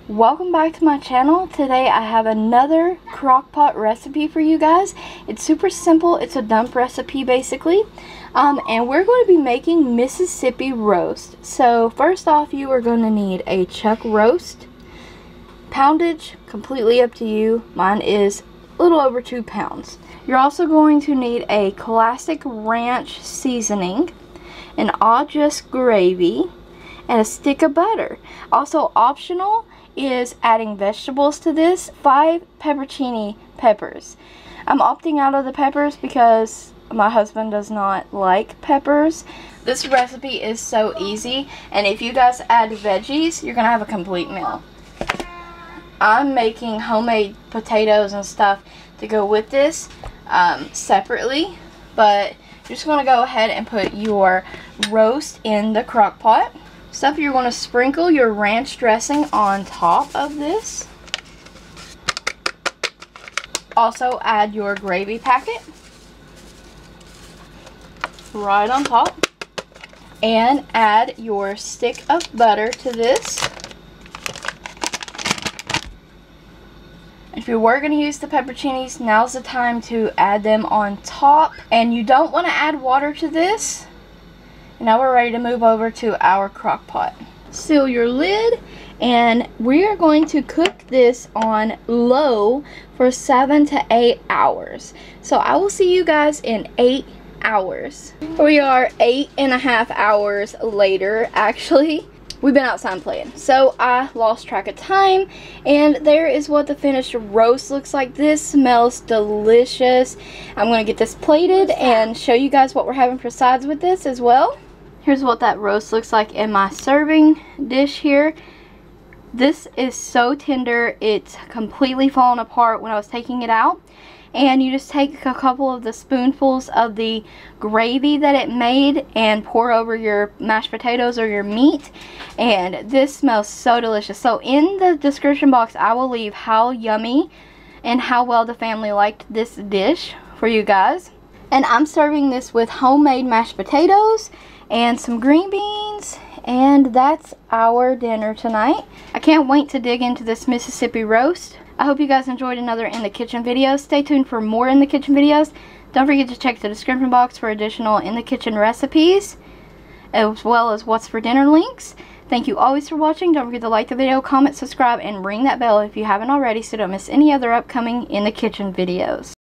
Welcome back to my channel. Today I have another crockpot recipe for you guys. It's super simple. It's a dump recipe basically. And we're going to be making Mississippi roast. So first off, you are going to need a chuck roast. Poundage, completely up to you. Mine is a little over 2 pounds. You're also going to need a classic ranch seasoning, an all just gravy, and a stick of butter. Also optional is adding vegetables to this. 5 pepperoni peppers. I'm opting out of the peppers because my husband does not like peppers. This recipe is so easy, and if you guys add veggies, you're gonna have a complete meal. I'm making homemade potatoes and stuff to go with this separately, but you're just gonna go ahead and put your roast in the crock pot. Stuff, you're going to sprinkle your ranch dressing on top of this. Also add your gravy packet right on top. And add your stick of butter to this. If you were going to use the pepperoncinis, now's the time to add them on top. And you don't want to add water to this. Now we're ready to move over to our crock pot. Seal your lid, and we are going to cook this on low for 7 to 8 hours. So I will see you guys in 8 hours. We are 8.5 hours later, actually. We've been outside playing, so I lost track of time, and there is what the finished roast looks like. This smells delicious. I'm going to get this plated and show you guys what we're having for sides with this as well. Here's what that roast looks like in my serving dish here. This is so tender, it's completely fallen apart when I was taking it out. And you just take a couple of the spoonfuls of the gravy that it made and pour over your mashed potatoes or your meat. And this smells so delicious. So in the description box, I will leave how yummy and how well the family liked this dish for you guys. And I'm serving this with homemade mashed potatoes and some green beans, and that's our dinner tonight. I can't wait to dig into this Mississippi roast. I hope you guys enjoyed another In the Kitchen video. Stay tuned for more In the Kitchen videos. Don't forget to check the description box for additional In the Kitchen recipes, as well as what's for dinner links. Thank you always for watching. Don't forget to like the video, comment, subscribe, and ring that bell if you haven't already so don't miss any other upcoming In the Kitchen videos.